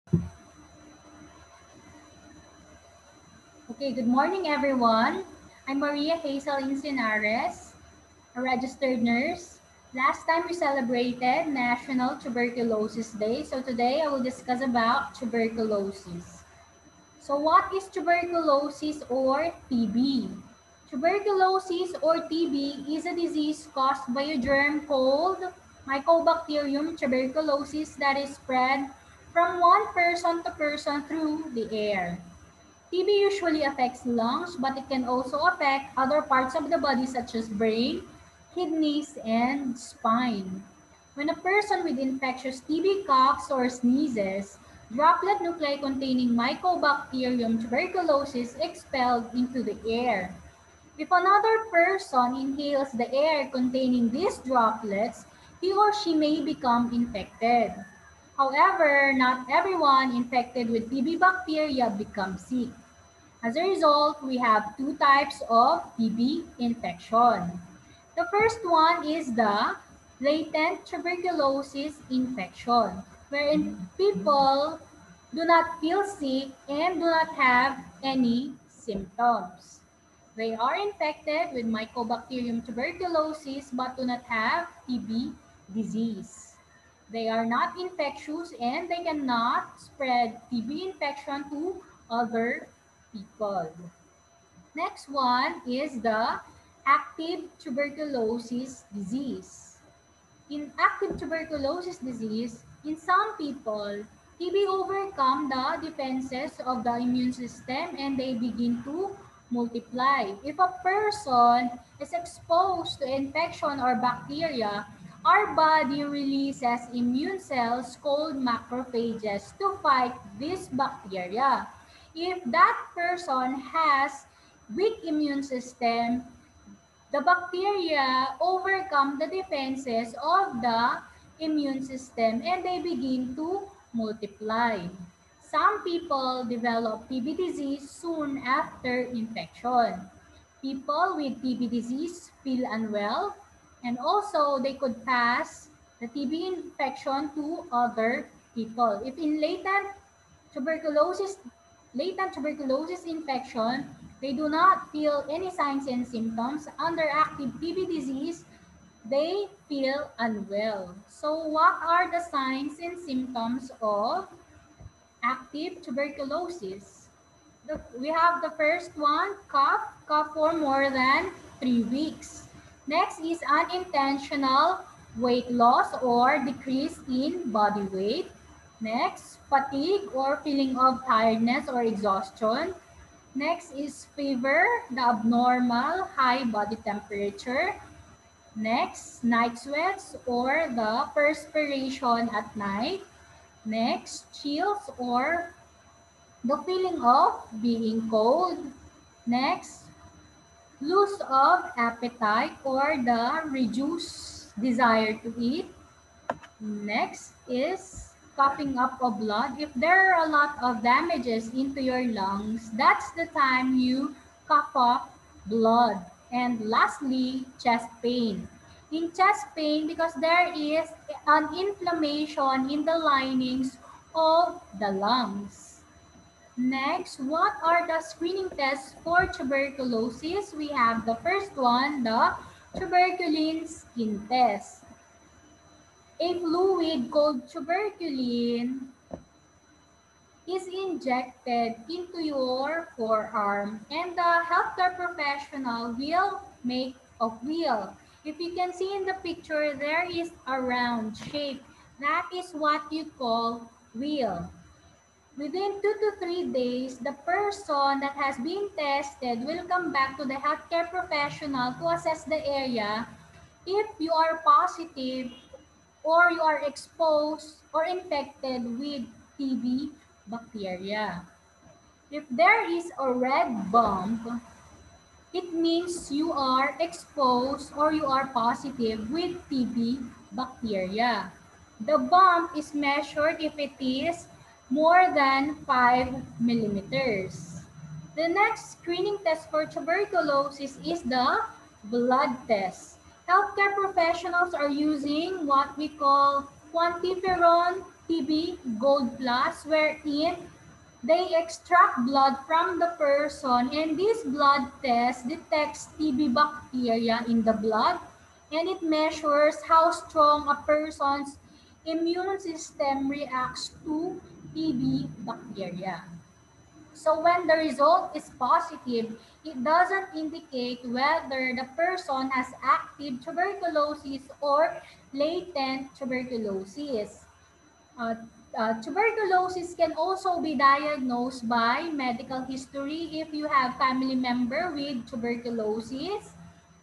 Okay, good morning everyone. I'm Maria Hazel Insinares, a registered nurse. Last time we celebrated National Tuberculosis Day, so today I will discuss about tuberculosis. So what is tuberculosis or TB? Tuberculosis or TB is a disease caused by a germ called Mycobacterium tuberculosis that is spread from one person to person through the air. TB usually affects lungs, but it can also affect other parts of the body such as brain, kidneys, and spine. When a person with infectious TB coughs or sneezes, droplet nuclei containing Mycobacterium tuberculosis expelled into the air. If another person inhales the air containing these droplets, he or she may become infected. However, not everyone infected with TB bacteria becomes sick. As a result, we have two types of TB infection. The first one is the latent tuberculosis infection, wherein people do not feel sick and do not have any symptoms. They are infected with Mycobacterium tuberculosis but do not have TB disease. They are not infectious and they cannot spread TB infection to other people. Next one is the active tuberculosis disease. In active tuberculosis disease, in some people, TB overcome the defenses of the immune system and they begin to multiply. If a person is exposed to infection or bacteria, our body releases immune cells called macrophages to fight this bacteria. If that person has weak immune system, the bacteria overcome the defenses of the immune system and they begin to multiply. Some people develop TB disease soon after infection. People with TB disease feel unwell and also they could pass the TB infection to other people. If in tuberculosis latent tuberculosis infection, they do not feel any signs and symptoms. Under active TB disease, they feel unwell. So what are the signs and symptoms of active tuberculosis? We have the first one, cough for more than 3 weeks. Next is unintentional weight loss or decrease in body weight. Next, fatigue or feeling of tiredness or exhaustion. Next is fever, the abnormal high body temperature. Next, night sweats or the perspiration at night. Next, chills or the feeling of being cold. Next, loss of appetite or the reduced desire to eat. Next is coughing up of blood. If there are a lot of damages into your lungs, that's the time you cough up blood. And lastly, chest pain. In chest pain, because there is an inflammation in the linings of the lungs. Next, what are the screening tests for tuberculosis? We have the first one, the tuberculin skin test. A fluid called tuberculin is injected into your forearm and the healthcare professional will make a wheel. If you can see in the picture, there is a round shape. That is what you call wheel. Within 2 to 3 days, the person that has been tested will come back to the healthcare professional to assess the area if you are positive or you are exposed or infected with TB bacteria. If there is a red bump, it means you are exposed or you are positive with TB bacteria. The bump is measured if it is more than 5 millimeters. The next screening test for tuberculosis is the blood test. Healthcare professionals are using what we call quantiferon TB Gold Plus, wherein they extract blood from the person, and this blood test detects TB bacteria in the blood, and it measures how strong a person's immune system reacts to TB bacteria. So when the result is positive, it doesn't indicate whether the person has active tuberculosis or latent tuberculosis. Uh, Tuberculosis can also be diagnosed by medical history if you have family member with tuberculosis.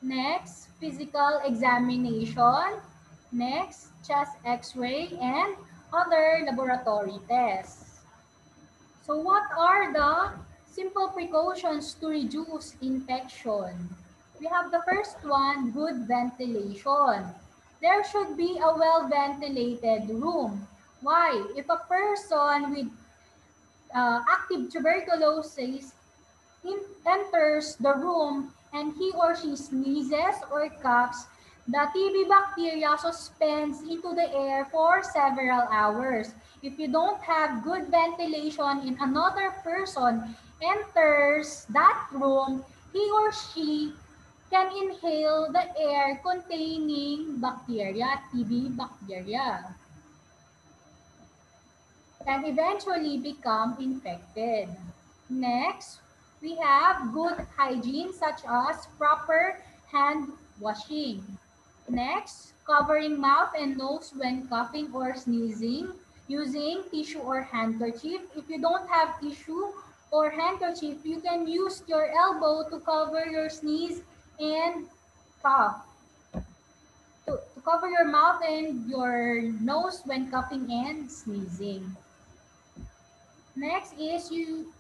Next, physical examination. Next, chest x-ray and other laboratory tests. So what are the simple precautions to reduce infection? We have the first one, good ventilation. There should be a well-ventilated room. Why? If a person with active tuberculosis enters the room and he or she sneezes or coughs, the TB bacteria suspends into the air for several hours. If you don't have good ventilation and another person enters that room, he or she can inhale the air containing bacteria, TB bacteria, and eventually become infected. Next, we have good hygiene such as proper hand washing. Next, covering mouth and nose when coughing or sneezing using tissue or handkerchief. If you don't have tissue or handkerchief, you can use your elbow to cover your sneeze and cough. To cover your mouth and your nose when coughing and sneezing. Next is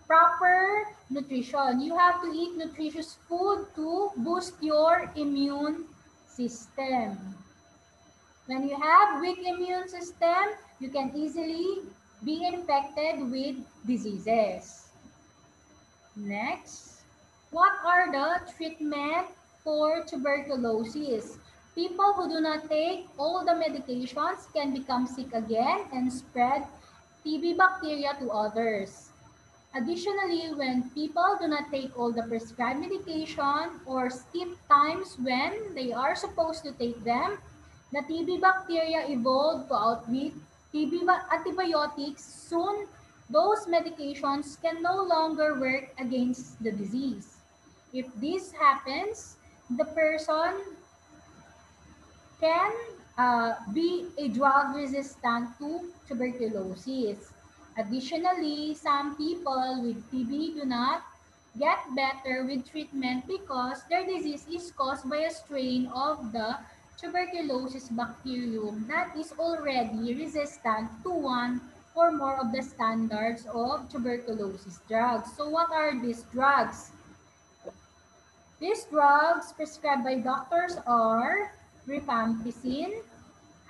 proper nutrition. You have to eat nutritious food to boost your immune system. When you have weak immune system, you can easily be infected with diseases. Next, what are the treatment for tuberculosis? People who do not take all the medications can become sick again and spread TB bacteria to others. Additionally, when people do not take all the prescribed medication or skip times when they are supposed to take them, the TB bacteria evolve to outwit TB antibiotics. Soon, those medications can no longer work against the disease. If this happens, the person can be a drug resistant to tuberculosis. Additionally, some people with TB do not get better with treatment because their disease is caused by a strain of the tuberculosis bacterium that is already resistant to one or more of the standards of tuberculosis drugs. So what are these drugs? These drugs prescribed by doctors are rifampicin,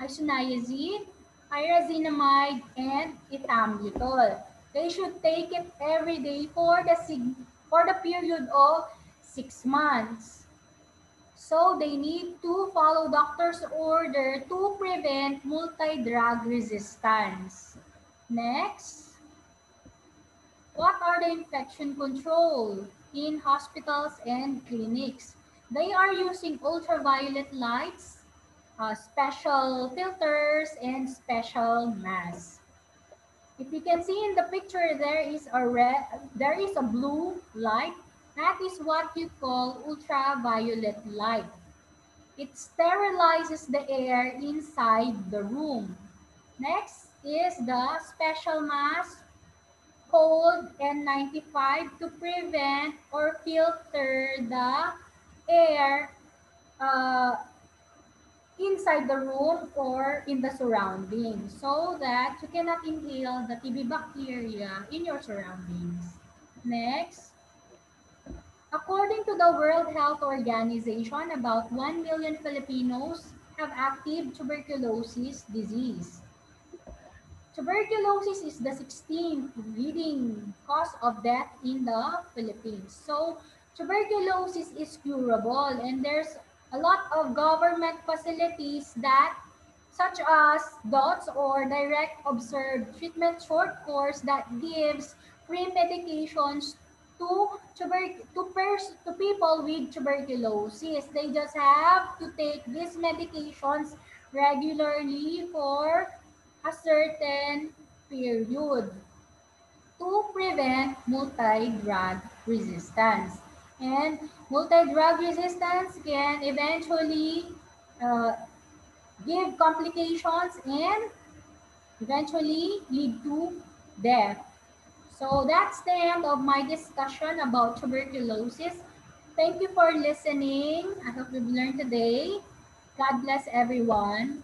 isoniazid, pyrazinamide, and ethambutol. They should take it every day for the period of 6 months. So they need to follow doctor's order to prevent multi-drug resistance. Next, what are the infection control in hospitals and clinics? They are using ultraviolet lights, special filters, and special masks. If you can see in the picture, there is a blue light. That is what you call ultraviolet light. It sterilizes the air inside the room. Next is the special mask called N95 to prevent or filter the air uh, inside the room or in the surroundings so that you cannot inhale the TB bacteria in your surroundings. Next, according to the World Health Organization, about 1 million Filipinos have active tuberculosis disease. Tuberculosis is the 16th leading cause of death in the Philippines. So tuberculosis is curable, and there's a lot of government facilities that such as DOTS or direct observed treatment short course that gives free medications to people with tuberculosis. They just have to take these medications regularly for a certain period to prevent multi-drug resistance. And multi-drug resistance can eventually uh, give complications and eventually lead to death. So that's the end of my discussion about tuberculosis. Thank you for listening. I hope you've learned today. God bless everyone.